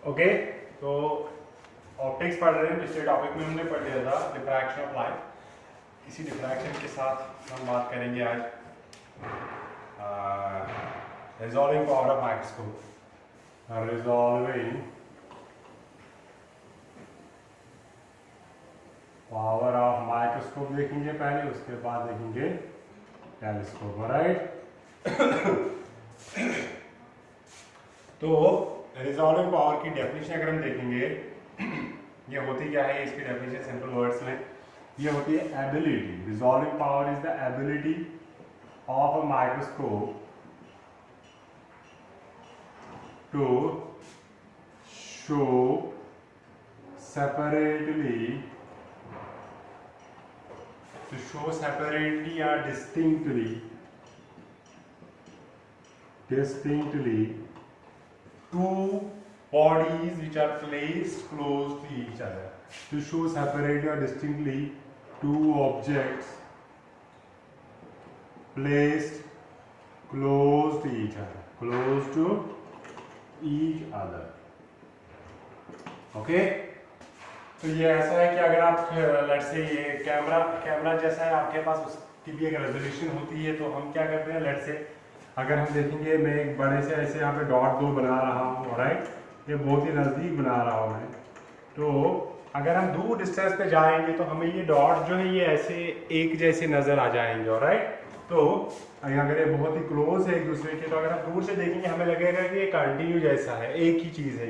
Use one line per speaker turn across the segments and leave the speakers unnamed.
Okay, तो optics पढ़ रहे हैं। पिछले टॉपिक में हमने पढ़ लिया था डिफ्रैक्शन ऑफ लाइट। इसी डिफ्रैक्शन के साथ हम बात करेंगे आज resolving power of microscope. Resolving power of microscope देखेंगे पहले, उसके बाद देखेंगे टेलीस्कोप। राइट। तो रिजॉल्विंग पावर की डेफिनेशन अगर हम देखेंगे, ये होती क्या है, इसकी डेफिनेशन सिंपल वर्ड्स में ये होती है ability. Resolving power is the ability of a microscope to show separately or distinctly two bodies which are placed close to each other. To show separately or distinctly two objects placed close to each other. Okay, तो ये ऐसा है कि अगर आप let's say ये camera जैसा है आपके पास, उसकी भी एक रेजोल्यूशन होती है। तो हम क्या करते हैं, लेट्स से अगर हम देखेंगे, मैं एक बड़े से ऐसे यहाँ पे डॉट 2 बना रहा हूँ। राइट, ये बहुत ही नज़दीक बना रहा हूँ मैं। तो अगर हम दूर डिस्टेंस पे जाएंगे तो हमें ये डॉट जो है ये ऐसे एक जैसे नज़र आ जाएंगे। राइट, तो अगर ये बहुत ही क्लोज है एक दूसरे के, तो अगर हम दूर से देखेंगे हमें लगेगा कि ये कंटिन्यू जैसा है, एक ही चीज़ है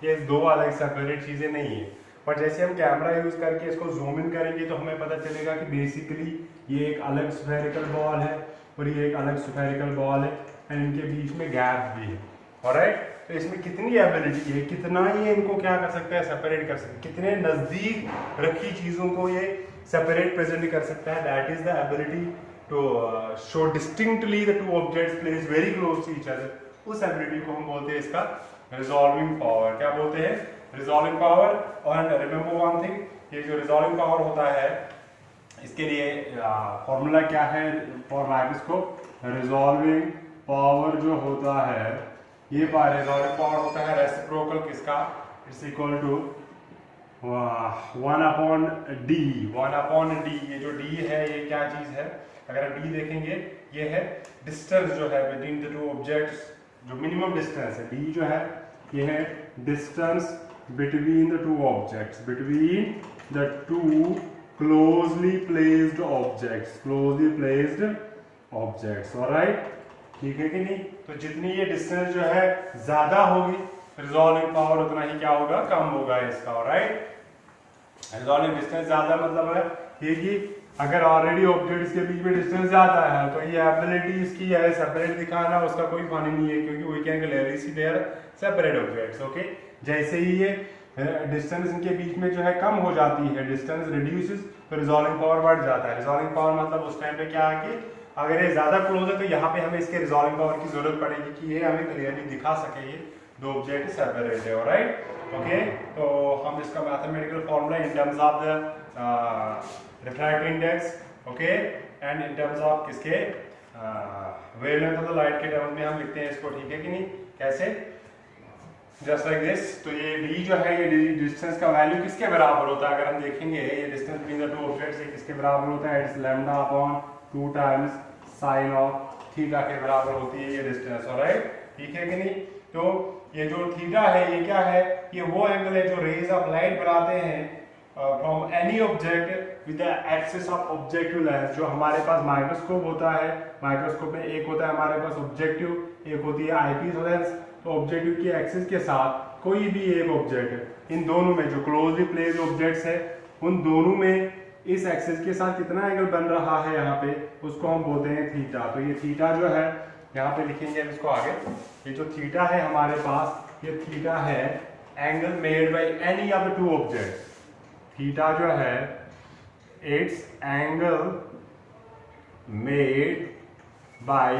ये दो अलग सेपरेट चीज़ें नहीं है। पर जैसे हम कैमरा यूज़ करके इसको जूम इन करेंगे तो हमें पता चलेगा कि बेसिकली ये एक अलग स्फेरिकल बॉल है और ये एक अलग स्फेरिकल बॉल है, एंड इनके बीच में गैप भी है। ऑलराइट, तो इसमें कितनी एबिलिटी है, कितना ये इनको क्या कर सकता है, सेपरेट कर सकता है, कितने नज़दीक रखी चीज़ों को ये सेपरेट प्रेजेंट कर सकता है। That is the ability to show distinctly the two objects placed very close to each other. उस एबिलिटी को हम बोलते हैं इसका रिजॉल्विंग पावर। क्या बोलते हैं, रिजॉल्विंग पावर। और रिमेंबर वन थिंग, ये जो रिजॉल्विंग पावर होता है इसके लिए फॉर्मूला क्या है फॉर माइक्रोस्कोप। रिजॉल्विंग पावर जो होता है, ये रिजॉल्विंग पावर होता है रेसिप्रोकल किसका, it's equal to 1/d। 1/d, ये जो d है ये क्या चीज है, अगर हम d देखेंगे ये है डिस्टेंस जो है बिटवीन द टू ऑब्जेक्ट्स, जो मिनिमम डिस्टेंस है। d जो है ये है distance between the two objects, between the to closely placed objects. Alright, ठीक है कि नहीं। तो जितनी ये डिस्टेंस जो है ज्यादा होगी, रिजॉल्विंग पावर उतना ही क्या होगा, कम होगा इसका। ऑलराइट, रिजॉल्विंग डिस्टेंस ज्यादा मतलब है ये कि अगर ऑलरेडी ऑब्जेक्ट्स के बीच में डिस्टेंस ज्यादा है तो ये एबिलिटी इसकी है सेपरेट दिखाना, उसका कोई फनी नहीं है, क्योंकि we can clearly see their separate objects. Okay, जैसे ही ये डिस्टेंस इनके बीच में जो है कम हो जाती है, डिस्टेंस रिड्यूसेस, तो रिजॉल्विंग पावर बढ़ जाता है। रिजॉल्विंग पावर मतलब उस टाइम पे क्या है कि अगर ये ज्यादा क्लोज है तो यहाँ पे हमें इसके रिजॉल्विंग पावर की जरूरत पड़ेगी कि ये हमें क्लियरली दिखा सके ये दो ऑब्जेक्ट सेपरेट है। ऑलराइट, ओके, तो हम इसका mathematical formula in terms of the refractive index, okay, and in terms of किसके वेवलेंथ ऑफ द लाइट के टर्म्स में हम लिखते हैं इसको। ठीक है कि नहीं, कैसे, जस्ट लाइक दिस। तो ये d जो है, ये डिस्टेंस का वैल्यू किसके बराबर होता है, अगर हम देखेंगे ये distance between the two objects किसके बराबर होता है, it's λ/2 times sine of theta के बराबर होती है ये डिस्टेंस। ऑलराइट, ठीक है कि नहीं। तो ये जो थीटा है ये क्या है, ये वो एंगल है जो रेज ऑफ लाइट बनाते हैं from any object with the axis of objective lens. जो हमारे पास माइक्रोस्कोप होता है, माइक्रोस्कोप में एक होता है हमारे पास ऑब्जेक्टिव, एक होती है आईपीस लेंस। तो ऑब्जेक्टिव की एक्सिस के साथ कोई भी एक ऑब्जेक्ट, इन दोनों में जो क्लोजली प्लेस्ड ऑब्जेक्ट्स है उन दोनों में इस एक्सिस के साथ कितना एंगल बन रहा है यहाँ पे, उसको हम बोलते हैं थीटा। तो ये थीटा जो है यहाँ पे लिखेंगे इसको आगे, ये जो थीटा है हमारे पास, ये थीटा है angle made by any of the two objects. Theta जो है it's angle made by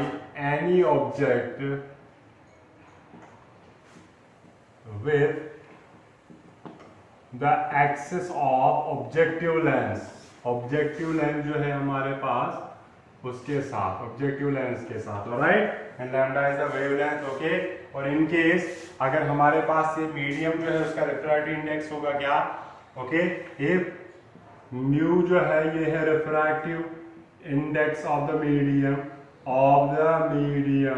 any object with the axis of objective lens। Objective lens जो है हमारे पास उसके साथ, ऑब्जेक्टिव लेंस के साथ। Alright, and lambda is the wavelength. Okay, और इन केस अगर हमारे पास ये मीडियम जो है उसका रिफ्रैक्टिव इंडेक्स होगा क्या, ओके, म्यू जो है ये है refractive index of the medium, alright.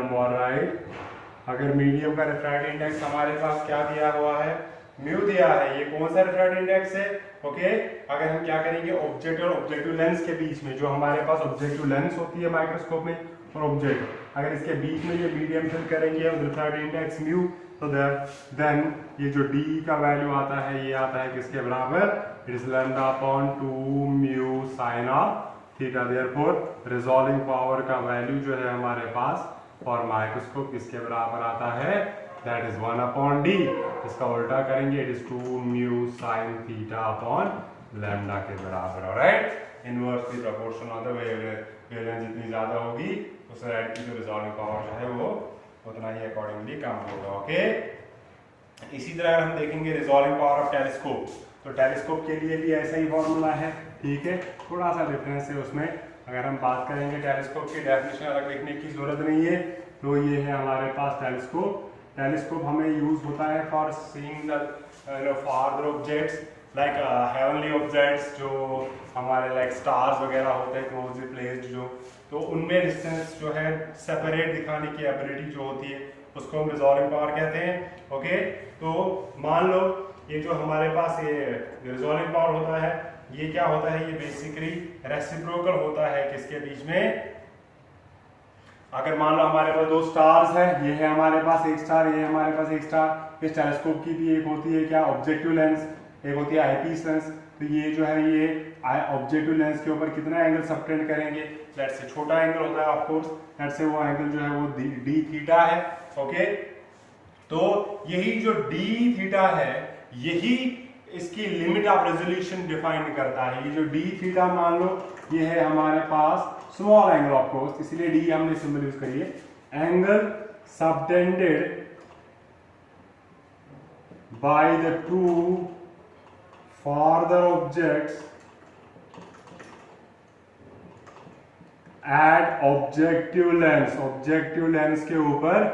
अगर मीडियम का रिफ्रैक्टिव इंडेक्स हमारे पास क्या दिया हुआ है, म्यू दिया है, ये कौन सा रिफ्रैक्टिव इंडेक्स है, ओके। अगर हम क्या करेंगे, ऑब्जेक्ट और ऑब्जेक्टिव लेंस के बीच में जो हमारे पास ऑब्जेक्टिव लेंस होती है माइक्रोस्कोप में और ऑब्जेक्ट, अगर इसके बीच में ये मीडियम फिल करेंगे और रिफ्रैक्टिव इंडेक्स म्यू, तो देन ये जो डी का वैल्यू आता है ये आता है किसके बराबर, it is lambda upon 2 mu sign of theta. Therefore resolving power का वैल्यू जो है हमारे पास फॉर माइक्रोस्कोप किसके बराबर आता है, दैट इज 1 अपॉन डी। इसका उल्टा करेंगे, it is 2 mu sine theta upon lambda के बराबर, alright. Inversely proportional of the wavelength जितनी ज्यादा होगी उस लाइट की जो रिजॉल्विंग पावर जो है वो उतना ही अकॉर्डिंगली कम होगा, ओके। इसी तरह हम देखेंगे रिजॉल्विंग पावर ऑफ टेलीस्कोप, तो टेलीस्कोप के लिए भी ऐसा ही फॉर्मूला है, ठीक है, थोड़ा सा डिफरेंस है उसमें। अगर हम बात करेंगे टेलीस्कोप की डेफिनेशन अलग लिखने की जरूरत नहीं है, तो ये है हमारे पास टेलीस्कोप। टेलीस्कोप हमें यूज होता है for seeing the farther objects like heavenly objects, जो हमारे लाइक स्टार्स वगैरह होते हैं क्लोजली प्लेस्ड जो, तो उनमें डिस्टेंस जो है सेपरेट दिखाने की एबिलिटी जो होती है उसको हम रिजॉल्विंग पावर कहते हैं, ओके। तो मान लो ये जो हमारे पास ये रिजॉल्विंग पावर होता है ये क्या होता है, ये बेसिकली रेसिप्रोकल होता है किसके बीच में, अगर मान लो हमारे पास दो स्टार्स है, ये है हमारे पास एक स्टार, ये है हमारे पास एक स्टार। इस टेलीस्कोप की भी एक होती है क्या, ऑब्जेक्टिव लेंस, एक होती है आईपीस लेंस। तो ये जो है ये ऑब्जेक्टिव लेंस के ऊपर कितना एंगल सबटेंड करेंगे, लेट्स से छोटा एंगल होता है ऑफ कोर्स, लेट्स से वो एंगल जो है वो डी थीटा है, ओके। तो यही जो डी थीटा है यही इसकी लिमिट ऑफ रेजोल्यूशन डिफाइन करता है। ये जो डी थीटा मान लो ये है हमारे पास स्मॉल एंगल ऑफ कोर्स, इसलिए डी हमने सिंबल यूज करी है, angle subtended by the two farther objects at objective lens, objective lens के ऊपर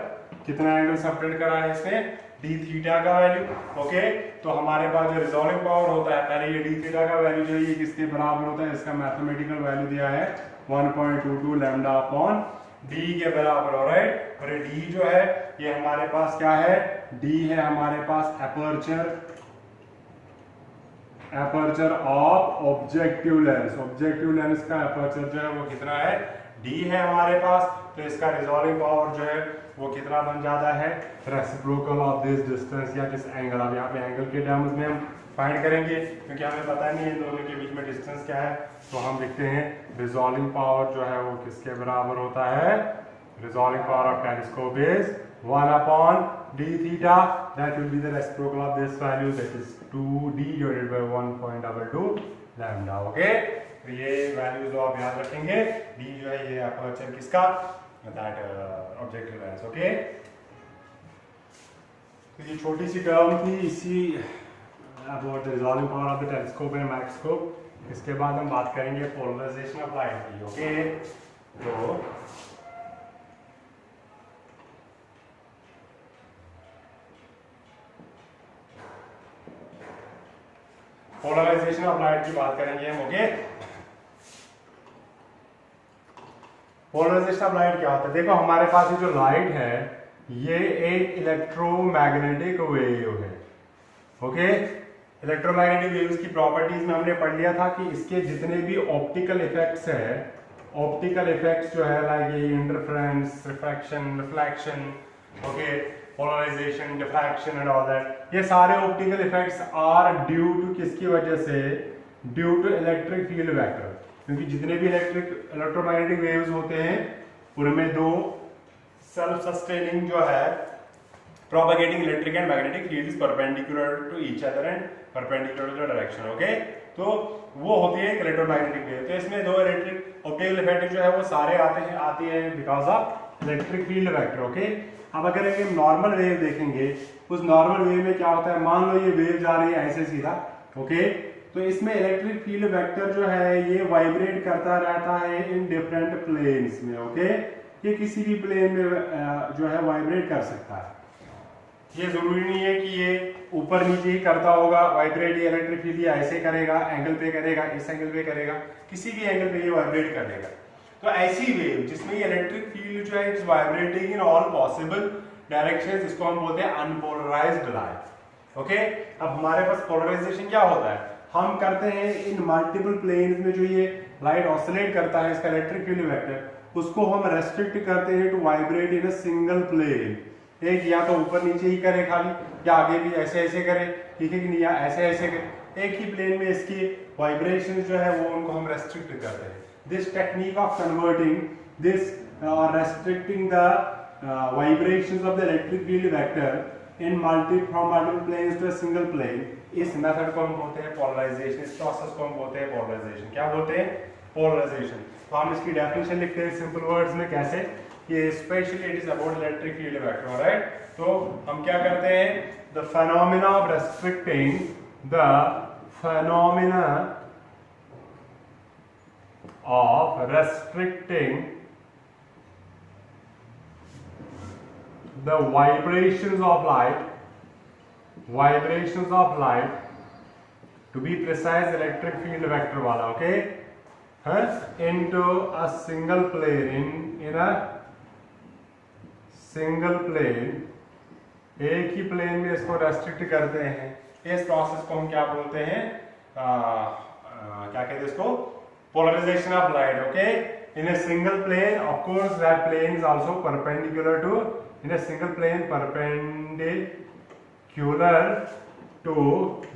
कितना एंगल सबटेंड करा है इसने, डी थीटा का वैल्यू, ओके। तो हमारे पास जो रिजॉल्विंग पावर होता है, पहले ये डी थीटा का वैल्यू जो है ये किसके बराबर होता है, इसका मैथमेटिकल वैल्यू दिया है 1.22 लैम्डा अपॉन डी के बराबर, ऑलराइट। और ये डी जो है ये हमारे पास क्या है, डी है हमारे पास aperture of objective lens, objective lens का एपर्चर जो है वो कितना है, डी है हमारे पास। तो इसका रिजॉल्विंग पावर जो है वो कितना बन जाता है, रेसिप्रोकल ऑफ दिस डिस्टेंस या दिस एंगल। अब यहाँ पे एंगल के टर्म्स में हम फाइंड करेंगे क्योंकि हमें पता नहीं है इन दोनों के बीच में डिस्टेंस क्या है, तो हम लिखते हैं रिजॉल्विंग पावर जो है वो किसके बराबर होता है, resolving power of telescope is 1 upon d theta, that will be the reciprocal of this value, that is 2d divided by 1.22 lambda, okay। तो ये वैल्यूज जो आप याद रखेंगे, d जो है ये अपर्चर किसका, that objective lens, okay। तो ये छोटी सी टर्म थी इसी about the resolving power of the telescope and microscope। इसके बाद हम बात करेंगे पोलराइजेशन ऑफ लाइट की, ओके। तो पोलराइजेशन ऑफ लाइट की बात करेंगे हम, ओके। पोलराइजेशन ऑफ लाइट क्या होता है, देखो हमारे पास ये जो लाइट है ये एक इलेक्ट्रोमैग्नेटिक वेव है, ओके। इलेक्ट्रोमैग्नेटिक वेव्स की प्रॉपर्टीज में हमने पढ़ लिया था कि इसके जितने भी ऑप्टिकल इफेक्ट्स है, ऑप्टिकल इफेक्ट्स जो है लाइक ये interference, refraction, reflection, okay, polarization, diffraction and all that, ये सारे optical effects are due to किसकी वजह से, due to electric field vector. क्योंकि जितने भी इलेक्ट्रोमैग्नेटिक वेव्स होते हैं उनमें दो सेल्फ सस्टेनिंग जो है propagating electric and magnetic field is perpendicular to each other and perpendicular to the direction, okay। तो वो होती है इलेक्ट्रोमैग्नेटिक वेव। तो इसमें दो इलेक्ट्रिक ऑप्टिकल इफेक्ट जो है वो सारे आते हैं because of electric field vector, okay. अब अगर हम नॉर्मल वेव देखेंगे, उस नॉर्मल वेव में क्या होता है, मान लो ये वेव जा रही है ऐसे सीधा, ओके। तो इसमें इलेक्ट्रिक फील्ड वेक्टर जो है ये वाइब्रेट करता रहता है इन डिफरेंट प्लेन्स में, ओके। ये किसी भी प्लेन में जो है वाइब्रेट कर सकता है, ये जरूरी नहीं है कि ये ऊपर नीचे ही करता होगा वाइब्रेट। ये इलेक्ट्रिक फील्ड ये ऐसे करेगा, एंगल पे करेगा, इस एंगल पे करेगा, किसी भी एंगल पे ये वाइब्रेट करेगा। तो ऐसी वेव जिसमें ये इलेक्ट्रिक फील्ड जो है it's vibrating in all possible directions, इसको हम बोलते हैं अनपोलराइज्ड लाइट। ओके, अब हमारे पास पोलराइजेशन क्या होता है, हम करते हैं इन मल्टीपल प्लेन्स में जो ये लाइट ऑसिलेट करता है इसका इलेक्ट्रिक फील्ड वेक्टर, उसको हम रेस्ट्रिक्ट करते हैं to vibrate in a single plane. एक या तो ऊपर नीचे ही करे खाली, या आगे भी ऐसे ऐसे करे, ठीक है कि नहीं, या ऐसे ऐसे करे, एक ही प्लेन में इसकी वाइब्रेशन जो है वो उनको हम रेस्ट्रिक्ट करते हैं। This technique of converting this और restricting the vibrations of the electric field vector in from multiple planes to a single plane, इस मेथड को हम बोलते हैं पोलराइजेशन। इस प्रोसेस को हम बोलते हैं पोलराइजेशन। क्या बोलते हैं, पोलराइजेशन। तो हम इसकी डेफिनेशन लिखते हैं सिंपल वर्ड्स में, कैसे, ये specially it is about electric field vector, alright. तो हम क्या करते हैं, the phenomena of restricting the vibrations of light, to be precise electric field vector वाला, okay, into a single plane, in a single plane, एक ही plane में इसको रेस्ट्रिक्ट करते हैं। इस प्रोसेस को हम क्या बोलते हैं, क्या कहते हैं इसको, polarization of light. Okay, in a single plane, of course that plane is also perpendicular to, in a single plane perpendicular to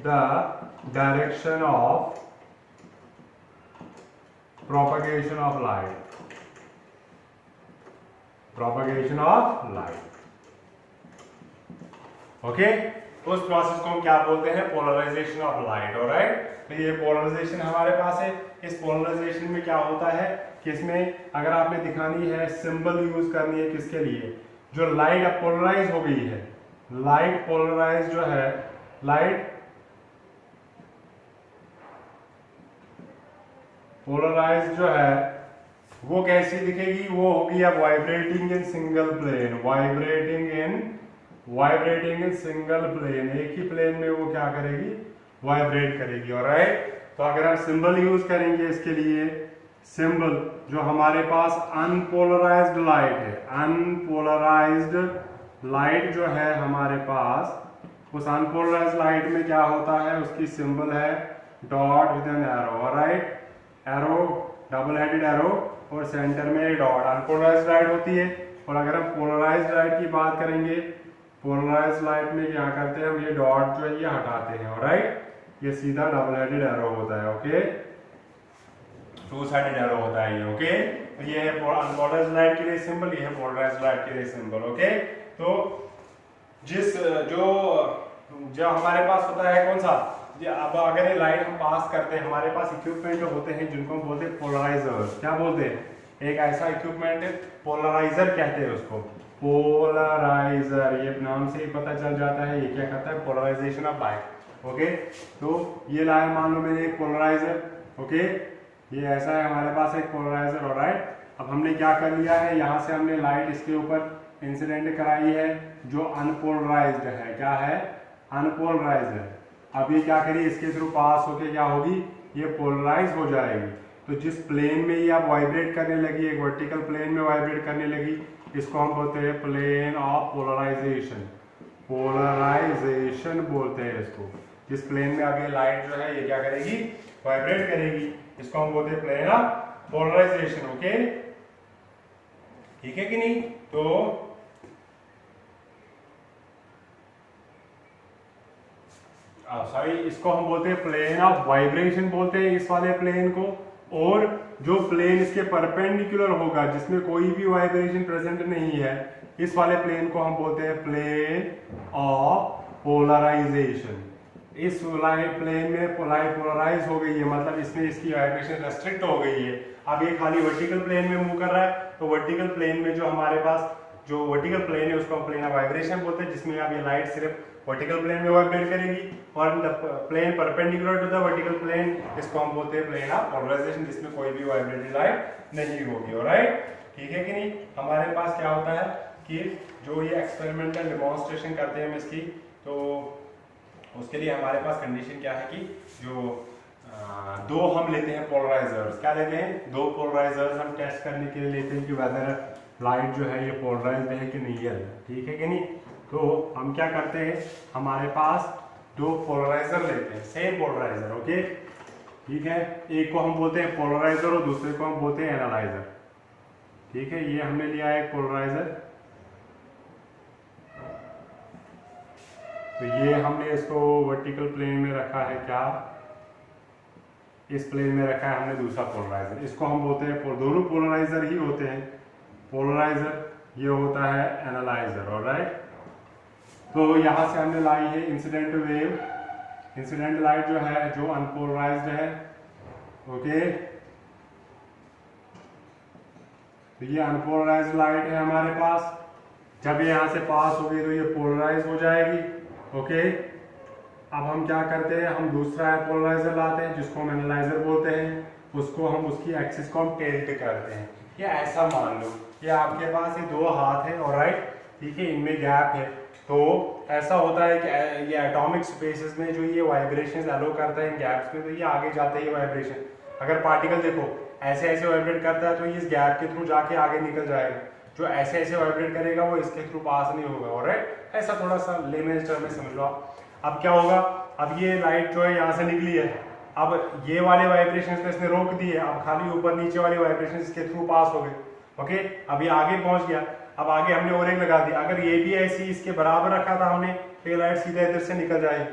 the direction of propagation of light, okay. उस प्रोसेस को हम क्या बोलते हैं, पोलराइजेशन ऑफ लाइट, ऑलराइट। तो ये polarisation हमारे पास है। इस पोलराइजेशन में क्या होता है कि इसमें अगर आपने दिखानी है, सिंबल यूज करनी है, किसके लिए, जो लाइट अब पोलराइज हो गई है, लाइट पोलराइज जो है, लाइट पोलराइज जो है वो कैसी दिखेगी, वो होगी अब vibrating in single plane, vibrating in single plane, एक ही प्लेन में वो क्या करेगी, वाइब्रेट करेगी, ऑलराइट। तो अगर हम सिंबल यूज करेंगे इसके लिए, सिंबल जो हमारे पास अनपोलराइज्ड लाइट है, अनपोलराइज्ड लाइट जो है हमारे पास, उस अनपोलराइज्ड लाइट में क्या होता है, उसकी सिंबल है dot with an arrow, alright, arrow, double headed arrow और सेंटर में डॉट, अनपोलराइज्ड लाइट होती है। और अगर हम पोलराइज्ड लाइट की बात करेंगे, पोलराइज्ड लाइट में क्या करते हैं हम, ये डॉट जो है ये हटाते हैं, ऑलराइट, ये सीधा डबल हेडेड एरो होता है, ओके, टू साइडेड एरो होता है ये, ओके। तो ये है अनपोलराइज्ड लाइट के लिए सिंबल, ये है पोलराइज्ड लाइट के लिए सिंबल, ओके। तो जिस जो हमारे पास होता है कौन सा, अब अगर ये लाइट हम पास करते हैं, हमारे पास इक्विपमेंट होते हैं जिनको हम बोलते हैं पोलराइजर। क्या बोलते हैं, एक ऐसा इक्विपमेंट है, पोलराइजर कहते हैं उसको, पोलराइजर, ये नाम से ही पता चल जाता है ये क्या करता है, पोलराइजेशन ऑफ लाइट, ओके। तो ये लाइट मान लो मैंने एक पोलराइजर, ओके, ये ऐसा है हमारे पास एक पोलराइजर, ऑलराइट। अब हमने क्या कर लिया है, यहाँ से हमने लाइट इसके ऊपर इंसिडेंट कराई है जो अनपोलराइज्ड है, क्या है, अनपोलराइज्ड है। अब ये क्या करिए, इसके थ्रू पास होके क्या होगी, ये पोलराइज हो जाएगी। तो जिस प्लेन में ये आप वाइब्रेट करने लगी, एक वर्टिकल प्लेन में वाइब्रेट करने लगी, इसको हम बोलते हैं प्लेन ऑफ पोलराइजेशन, पोलराइजेशन बोलते हैं इसको। जिस प्लेन में अब ये लाइट जो है ये क्या करेगी, वाइब्रेट करेगी, इसको हम बोलते हैं प्लेन ऑफ पोलराइजेशन, ओके, ठीक है कि नहीं। तो सॉरी, इसको हम बोलते हैं प्लेन ऑफ वाइब्रेशन बोलते हैं इस वाले प्लेन को। और जो प्लेन इसके परपेंडिकुलर होगा, जिसमें कोई भी वाइब्रेशन प्रेजेंट नहीं है, इस वाले प्लेन को हम बोलते हैं प्लेन ऑफ पोलराइजेशन। इस प्लेन में लाइट पोलराइज हो गई है, मतलब इसमें इसकी वाइब्रेशन रेस्ट्रिक्ट हो गई है। अब ये खाली वर्टिकल प्लेन में मूव कर रहा है, तो वर्टिकल प्लेन में जो हमारे पास जो वर्टिकल प्लेन है उसको हम प्लेन ऑफ वाइब्रेशन बोलते हैं, जिसमें अब ये लाइट सिर्फ वर्टिकल प्लेन में वाइब्रेट करेगी। और plane perpendicular to the vertical plane, इसको हम बोलते हैं प्लेन ऑफ पोलराइजेशन, जिसमें कोई भी वाइब्रेटिंग लाइट नहीं होगी, ऑलराइट, ठीक है कि नहीं। हमारे पास क्या होता है, कि जो ये एक्सपेरिमेंटल डेमोन्स्ट्रेशन करते हैं हम इसकी, तो उसके लिए हमारे पास कंडीशन क्या है कि जो दो हम लेते हैं पोलराइजर्स, क्या लेते हैं, दो पोलराइजर्स हम टेस्ट करने के लिए लेते हैं कि वेदर लाइट जो है ये पोलराइज्ड है कि नहीं है, ठीक है कि नहीं। तो हम क्या करते हैं, हमारे पास दो पोलराइजर लेते हैं, सेम पोलराइजर, ओके, ठीक है। एक को हम बोलते हैं पोलराइजर और दूसरे को हम बोलते हैं एनालाइजर, ठीक है। ये हमने लिया है पोलराइजर, तो ये हमने इसको वर्टिकल प्लेन में रखा है, क्या इस प्लेन में रखा है हमने दूसरा पोलराइजर, इसको हम बोलते हैं, दोनों पोलराइजर ही होते हैं पोलराइजर, ये होता है एनालाइजर, ऑलराइट। तो यहाँ से हमने लाई है इंसिडेंट वेव, इंसिडेंट लाइट जो है जो अनपोलराइज्ड है, ओके। तो ये अनपोलराइज्ड लाइट है हमारे पास, जब ये यहाँ से पास होगी तो ये पोलराइज हो जाएगी, ओके। अब हम क्या करते हैं, हम दूसरा पोलराइजर लाते हैं जिसको हम एनालाइजर बोलते हैं, उसको हम उसकी एक्सिस को हम टिल्ट करते हैं। ये ऐसा मान लो कि आपके पास ये दो हाथ है, ऑलराइट, ठीक है, इनमें गैप है। तो ऐसा होता है कि ये एटॉमिक स्पेसेस में जो ये वाइब्रेशंस अलो करता है इन गैप्स में, तो ये आगे जाते हैं ये वाइब्रेशन। अगर पार्टिकल देखो ऐसे ऐसे वाइब्रेट करता है तो ये इस गैप के थ्रू जाके आगे निकल जाएगा, जो ऐसे ऐसे वाइब्रेट करेगा वो इसके थ्रू पास नहीं होगा, ऑलराइट। ऐसा थोड़ा सा लेमन टर्म में समझ लो आप। अब क्या होगा, अब ये लाइट जो है यहाँ से निकली है, अब ये वाले वाइब्रेशंस तो इसने रोक दिए, अब खाली ऊपर नीचे वाले वाइब्रेशंस इसके थ्रू पास हो गए, ओके। अब ये आगे पहुंच गया, अब आगे हमने और एक लगा दिया, अगर ये भी ऐसी इसके बराबर रखा था हमने तो ये लाइट सीधा इधर से निकल जाएगी।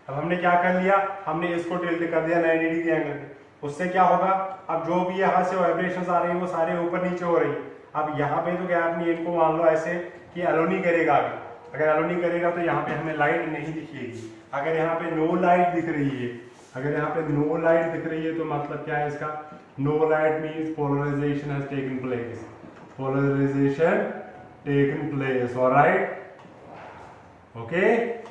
अब हमने क्या कर लिया, हमने इसको टिल्ट कर दिया 90 डिग्री एंगल पे, उससे क्या होगा, अब जो भी यहाँ से वाइब्रेशंस आ रही है वो सारे ऊपर नीचे हो रही है। अब यहाँ पे तो गैप नहीं है, इनको मान लो ऐसे कि अलो नहीं करेगा आगे, अगर अलो नहीं करेगा तो यहाँ पे हमें लाइट नहीं दिखेगी। अगर यहाँ पे नो लाइट दिख रही है, अगर यहाँ पे नो लाइट दिख रही है तो मतलब क्या है इसका, no light means polarization has taken place, polarization taken place, alright, okay.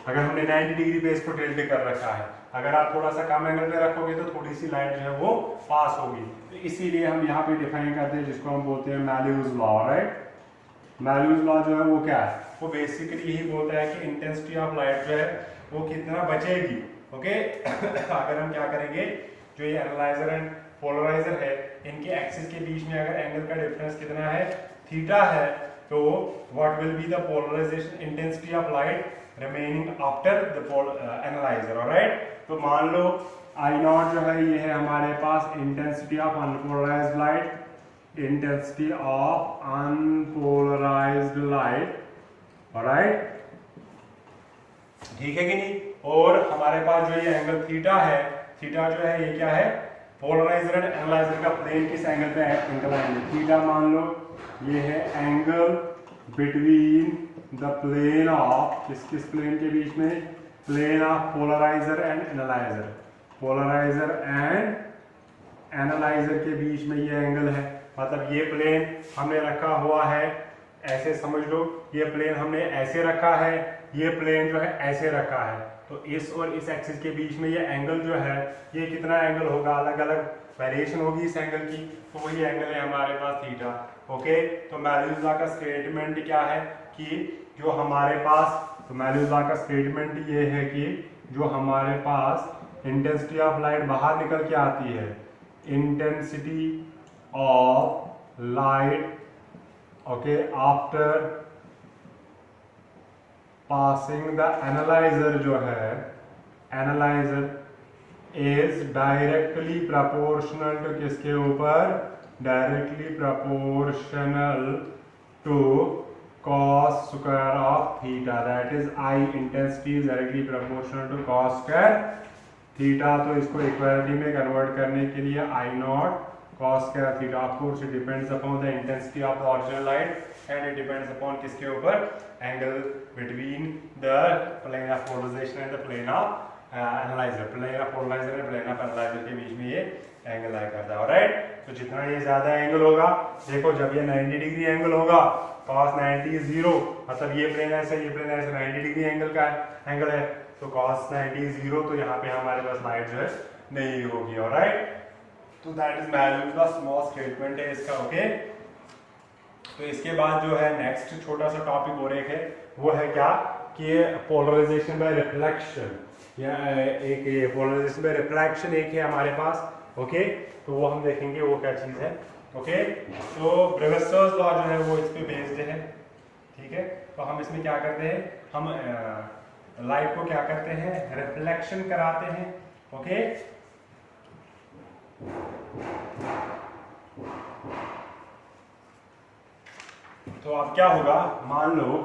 अगर हमने 90 डिग्री पे इसको टिल्ट कर रखा है, अगर आप थोड़ा सा कम एंगल में रखोगे तो थोड़ी सी लाइट जो है वो पास होगी, तो इसीलिए हम यहाँ पे डिफाइन करते हैं जिसको हम बोलते हैं मैल्यूज लॉ, राइट। मैल्यूज लॉ जो है वो क्या है, वो बेसिकली यही बोलता है कि इंटेंसिटी ऑफ लाइट जो है वो कितना बचेगी, ओके। अगर हम क्या करेंगे, जो ये एनालाइजर एंड पोलराइजर है इनके एक्सिस के बीच में अगर एंगल का डिफरेंस कितना है, थीटा है, तो what will be the polarization intensity of light remaining after the analyser, alright. तो मान लो आई नॉट जो है ये है हमारे पास intensity of unpolarized light, intensity of unpolarized light, alright, ठीक है कि नहीं। और हमारे पास जो ये एंगल थीटा है, थीटा जो है ये क्या है, पोलराइजर एंड एनालाइजर का प्लेन किस एंगल पे इंक्लाइंड है, थीटा मान लो ये है angle between the plane of, किस प्लेन के बीच में, plane of polarizer and analyser, polarizer and analyser के बीच में ये एंगल है। मतलब ये प्लेन हमने रखा हुआ है ऐसे, समझ लो ये प्लेन हमने ऐसे रखा है, ये प्लेन जो है ऐसे रखा है, तो इस और इस एक्सिस के बीच में ये एंगल जो है ये कितना एंगल होगा, अलग अलग वेरिएशन होगी इस एंगल की, तो वही एंगल है हमारे पास थीटा, ओके। तो मैल्यूज लॉ का स्टेटमेंट क्या है कि जो हमारे पास, तो मैल्यूज लॉ का स्टेटमेंट ये है कि जो हमारे पास इंटेंसिटी ऑफ लाइट बाहर निकल के आती है, intensity of light, okay, after passing the analyser जो है, analyser is directly proportional to किसके ऊपर, directly proportional to cos square of theta, that is I intensity is directly proportional to cos square theta। तो इसको equality में convert करने के लिए I naught cos square theta, of course it depends upon the intensity of the original light and it depends upon किसके ऊपर, angle between the plane of polarization and the plane of analyzer, plane of polarizer and plane of analyzer के बीच में ये angle आया करता है, alright. तो जितना ये ज्यादा एंगल होगा, देखो जब ये 90 डिग्री एंगल होगा, cos 90 0, मतलब ये प्लेन ऐसे, ये प्लेन ऐसे 90 डिग्री एंगल का एंगल है, तो cos 90 0, तो यहाँ पे हमारे पास लाइट जो है नहीं होगी, ऑलराइट। तो that is Malus the small statement है इसका, ओके। तो इसके बाद जो है नेक्स्ट छोटा सा टॉपिक और एक है, वो है क्या कि पोलराइजेशन बाय रिफ्लेक्शन, या एक ये पोलराइजेशन बाय रिफ्रैक्शन एक है हमारे पास। ओके, तो वो हम देखेंगे वो क्या चीज़ है। ओके, तो ब्रेविस्टर्स लॉ जो है वो इस पे बेस्ड है। ठीक है, तो हम इसमें क्या करते हैं, हम लाइट को क्या करते हैं, रिफ्लेक्शन कराते हैं। ओके, तो अब क्या होगा, मान लो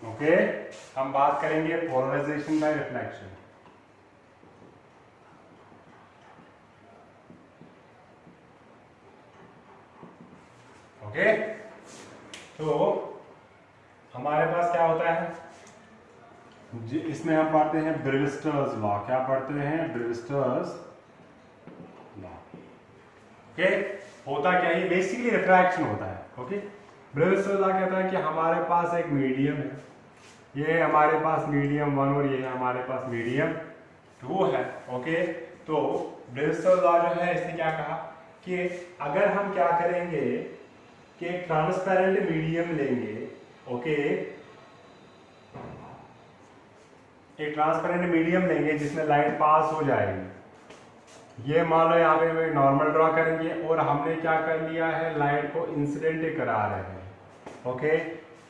ओके, हम बात करेंगे पोलराइजेशन बाय रिफ्लेक्शन। ओके, तो हमारे पास क्या होता है, इसमें हम पढ़ते हैं ब्रेविस्टर्स लॉ। क्या पढ़ते हैं, ब्रेविस्टर्स लॉ। ओके, होता क्या है, बेसिकली रिफ्रैक्शन होता है। ओके, ब्रेविस्टर्स लॉ कहता है कि हमारे पास एक मीडियम है, ये हमारे पास मीडियम 1 और ये हमारे पास मीडियम 2 है। ओके, तो ब्रेविस्टर्स लॉ जो है इसने क्या कहा कि अगर हम क्या करेंगे कि ट्रांसपेरेंट मीडियम लेंगे। ओके, एक ट्रांसपेरेंट मीडियम लेंगे जिसमें लाइट पास हो जाएगी। ये मान लो यहाँ पे हम नॉर्मल ड्रॉ करेंगे और हमने क्या कर लिया है, लाइट को इंसिडेंट करा रहे हैं। ओके,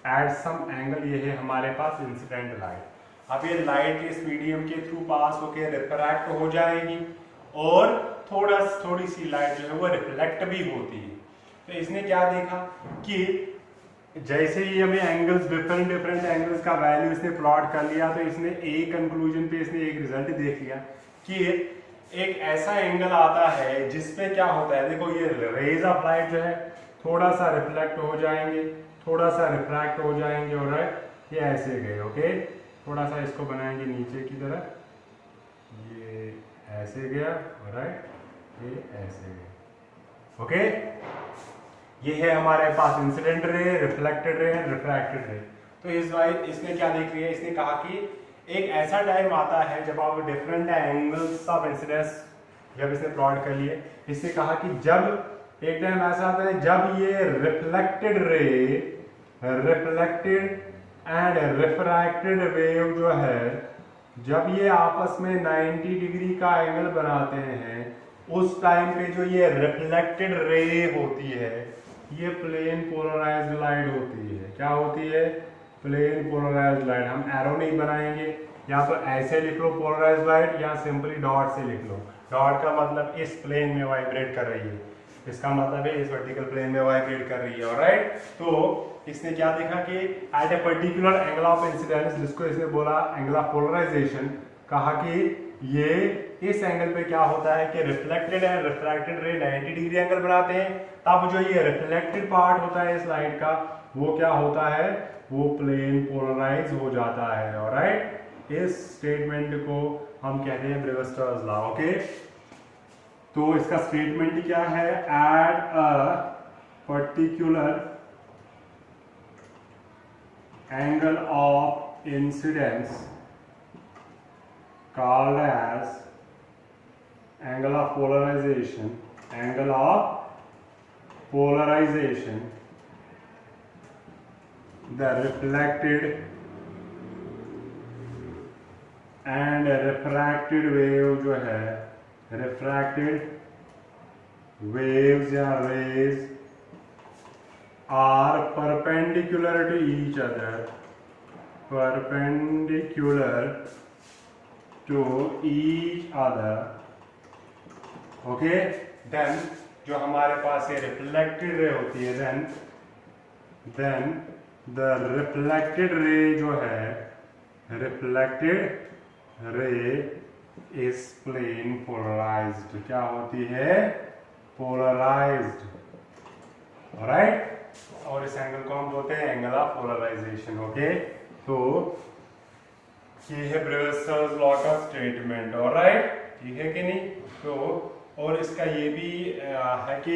एट सम एंगल, ये है हमारे पास इंसिडेंट लाइट। अब ये लाइट इस मीडियम के थ्रू पास होके रिफ्रैक्ट हो जाएगी और थोड़ी सी लाइट जो है वो रिफ्लेक्ट भी होती है। तो इसने क्या देखा कि जैसे ही हमें एंगल्स, डिफरेंट एंगल्स का वैल्यू इसने प्लॉट कर लिया, तो इसने एक कंक्लूजन पे इसने एक रिजल्ट देख लिया कि एक ऐसा एंगल आता है जिसपे क्या होता है, देखो ये रेज ऑफ लाइट जो है थोड़ा सा रिफ्लेक्ट हो जाएंगे, थोड़ा सा रिफ्रैक्ट हो जाएंगे और ये ऐसे गए। ओके, थोड़ा सा इसको बनाएंगे नीचे की तरफ, ये ऐसे गया और ये ऐसे गया। ओके, ये है हमारे पास incident ray, reflected ray and refracted ray. तो इसने क्या देख लिया, इसने कहा कि एक ऐसा टाइम आता है जब आप डिफरेंट एंगल्स ऑफ इंसिडेंस जब इसने प्लॉट कर लिए, इसने कहा कि जब एक टाइम ऐसा आता है जब ये रिफ्लेक्टेड एंड रिफ्रैक्टेड वेव जो है, जब ये आपस में 90 डिग्री का एंगल बनाते हैं, उस टाइम पे जो ये रिफ्लेक्टेड रे होती है ये प्लेन पोलराइज्ड लाइट होती है। क्या होती है, प्लेन पोलराइज्ड लाइट। हम एरो नहीं बनाएंगे, या तो ऐसे लिख लो पोलराइज्ड लाइट, या सिंपली डॉट से लिख लो। डॉट का मतलब इस प्लेन में वाइब्रेट कर रही है, इसका मतलब है इस वर्टिकल प्लेन में वाइब्रेट कर रही है। ऑलराइट, तो इसने क्या देखा कि at a particular angle of incidence, जिसको इसने बोला एंगल ऑफ पोलराइजेशन, कहा कि ये इस एंगल पे क्या होता है कि रिफ्लेक्टेड एंड रिफ्रैक्टेड रे 90 डिग्री एंगल बनाते हैं, तब जो ये रिफ्लेक्टेड पार्ट होता है इस लाइट का, वो क्या होता है, वो प्लेन पोलराइज हो जाता है। ऑलराइट, इस स्टेटमेंट को हम कहते हैं ब्रेविस्टर्स लॉ। ओके, तो इसका स्टेटमेंट क्या है, at a particular angle of incidence called as angle of polarization, the reflected and refracted wave जो है, refracted waves या rays are perpendicular to each other, okay, then जो हमारे पास ये रिफ्लेक्टेड रे होती है, देन द रिफ्लेक्टेड रे जो है, reflected ray is plane polarised. क्या होती है, पोलराइज्ड। ऑलराइट, और इस एंगल को हम बोलते हैं एंगल ऑफ पोलराइजेशन। ओके, तो ये है ब्रेविस्टर्स लॉ का स्टेटमेंट। ऑलराइट, ठीक है कि नहीं। तो और इसका ये भी है कि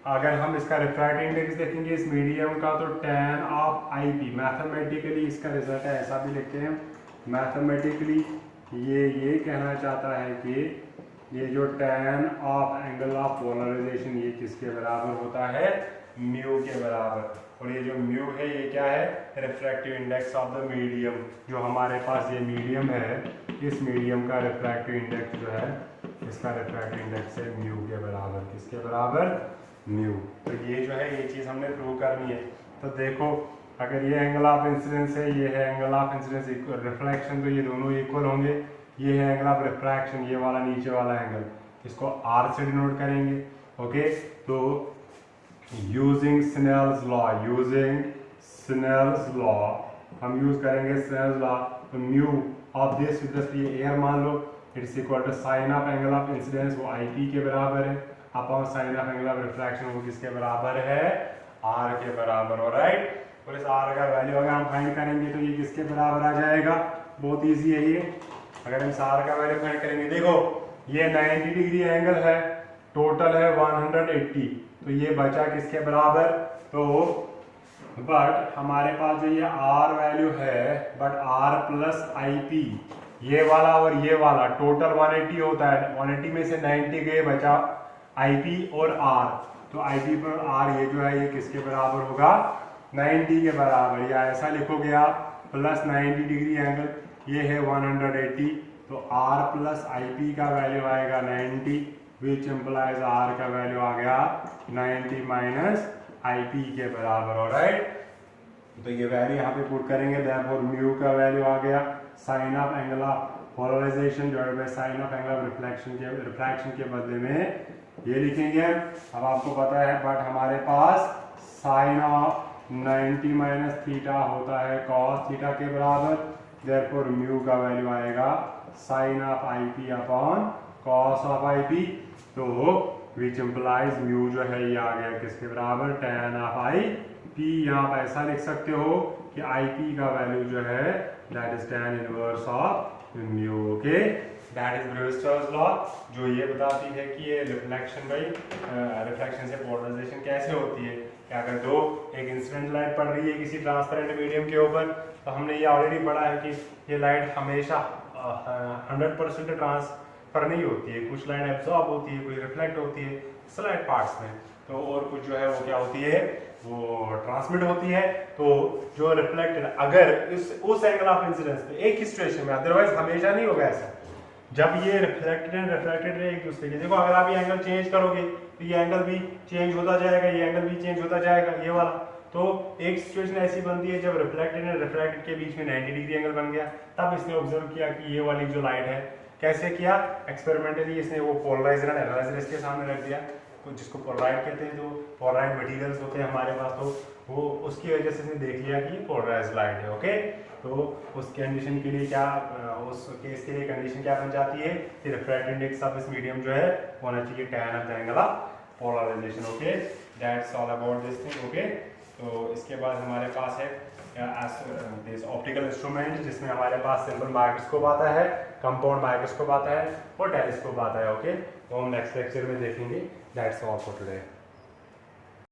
अगर हम इसका रिफ्रैक्टिव इंडेक्स देखेंगे इस मीडियम का, तो tan ऑफ IP, मैथमेटिकली इसका रिजल्ट है, ऐसा भी लिखते हैं मैथमेटिकली, ये कहना चाहता है कि ये जो tan of angle of polarization ये किसके बराबर होता है, म्यू के बराबर। और ये जो म्यू है ये क्या है, refractive index of the medium. जो हमारे पास ये मीडियम है, इस मीडियम का रिफ्रैक्टिव इंडेक्स जो है, इसका रिफ्रैक्टिव इंडेक्स है म्यू के बराबर। किसके बराबर, म्यू। तो ये जो है ये चीज़ हमने प्रूव करनी है। तो देखो अगर ये एंगल ऑफ इंसिडेंस है, ये है एंगल ऑफ इंसिडेंस रिफ्लेक्शन, तो ये दोनों इक्वल होंगे। ये है एंगल ऑफ रिफ्रैक्शन, ये वाला नीचे वाला एंगल, इसको आर से डिनोट करेंगे। ओके, तो यूजिंग स्नेल्स लॉ हम यूज करेंगे स्नेल्स लॉ। तो म्यू ऑफ दिस ये एयर मान लो, it's equal to sine of angle of incidence, वो आई पी के बराबर है, upon sine of angle of refraction, वो किसके बराबर है, आर के बराबर। ऑलराइट, और इस आर का वैल्यू अगर हम फाइंड करेंगे तो ये किसके बराबर आ जाएगा, बहुत इजी है ये। अगर हम इस आर का वैल्यू फाइंड करेंगे, देखो ये 90 डिग्री एंगल है, टोटल है 180, तो ये बचा किसके बराबर, तो बट हमारे पास जो ये आर वैल्यू है, but R plus I P, ये वाला और ये वाला टोटल 180 होता है। 180 में से 90 गए, बचा आई पी और आर, तो आई पी पर आर ये जो है ये किसके बराबर होगा, 90 के बराबर। या ऐसा लिखोगे आप प्लस 90 डिग्री एंगल, ये है 180, तो आर प्लस आई पी का वैल्यू आएगा 90, विच इम्प्लाइज आर का वैल्यू आ गया 90 माइनस आई पी के बराबर। ऑलराइट, तो ये वैल्यू यहाँ पे पुट करेंगे, देयरफॉर म्यू का वैल्यू आ गया sine of angle of polarization divided by sine of angle of refraction के बदले में ये लिखेंगे। अब आपको पता है बट हमारे पास साइन ऑफ 90 माइनस थीटा होता है कॉस थीटा के बराबर, देयरफॉर म्यू का वैल्यू आएगा sine of I P upon cos of I P. तो विच इम्प्लाइज म्यू जो है ये आ गया किसके बराबर, tan ऑफ आई पी। यहाँ आप ऐसा लिख सकते हो कि आई पी का वैल्यू जो है that is tan inverse of mu. Okay, that is Brewster's law, जो ये बताती है कि ये रिफ्लेक्शन से पोलराइजेशन कैसे होती है। कि अगर एक इंसिडेंट लाइट पड़ रही है किसी ट्रांसपेरेंट मीडियम के ऊपर, तो हमने ये ऑलरेडी पढ़ा है कि ये लाइट हमेशा 100% ट्रांसफर नहीं होती है, कुछ लाइट एब्जॉर्ब होती है, कुछ रिफ्लेक्ट होती है स्लाइड पार्ट्स में, तो और कुछ जो है वो क्या होती है, वो ट्रांसमिट होती है। तो जो रिफ्लेक्टेड अगर उस एंगल ऑफ इंसिडेंस पे एक ही सिचुएशन में, अदरवाइज हमेशा नहीं होगा ऐसा, जब ये रिफ्लेक्टेड एंड रिफ्रैक्टेड रहे एक दूसरे के, देखो अगर आप ये एंगल चेंज करोगे तो ये एंगल भी चेंज होता जाएगा, ये एंगल भी चेंज होता जाएगा, ये वाला। तो एक सिचुएशन ऐसी बनती है जब रिफ्लेक्टेड एंड रिफ्रैक्टेड के बीच में 90 डिग्री एंगल बन गया, तब इसने ऑब्जर्व किया कि ये वाली जो लाइट है, कैसे किया, एक्सपेरिमेंटली इसने वो पोलराइजर एंड एनालाइजर इसके सामने रख दिया, तो जिसको पोलराइड कहते हैं, जो पोलराइड मटेरियल्स होते हैं हमारे पास, तो वो उसकी वजह से इसने देख लिया कि ये पोलराइज्ड लाइट है। ओके, तो उस कंडीशन के लिए क्या, उस केस के लिए कंडीशन क्या बन जाती है कि refractive index of this medium जो है होना चाहिए tan of the angle of polarization. Okay, that's all about this thing. Okay, तो इसके बाद हमारे पास है दिस ऑप्टिकल इंस्ट्रूमेंट, जिसमें हमारे पास सिंपल माइक्रोस्कोप आता है, कंपाउंड माइक्रोस्कोप आता है और टेलीस्कोप आता है। ओके, तो हम नेक्स्ट लेक्चर में देखेंगे। That's all for today.